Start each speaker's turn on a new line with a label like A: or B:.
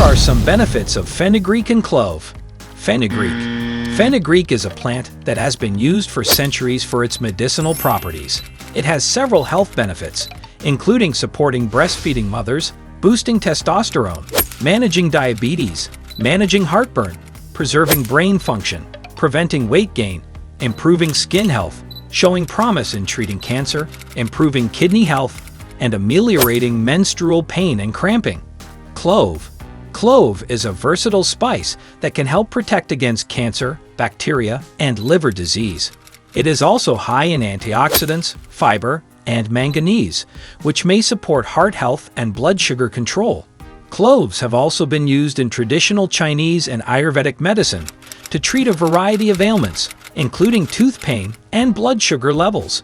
A: are some benefits of fenugreek and clove. Fenugreek. Fenugreek is a plant that has been used for centuries for its medicinal properties. It has several health benefits, including supporting breastfeeding mothers, boosting testosterone, managing diabetes, managing heartburn, preserving brain function, preventing weight gain, improving skin health, showing promise in treating cancer, improving kidney health, and ameliorating menstrual pain and cramping. Clove. Clove is a versatile spice that can help protect against cancer, bacteria, and liver disease. It is also high in antioxidants, fiber, and manganese, which may support heart health and blood sugar control. Cloves have also been used in traditional Chinese and Ayurvedic medicine to treat a variety of ailments, including tooth pain and blood sugar levels.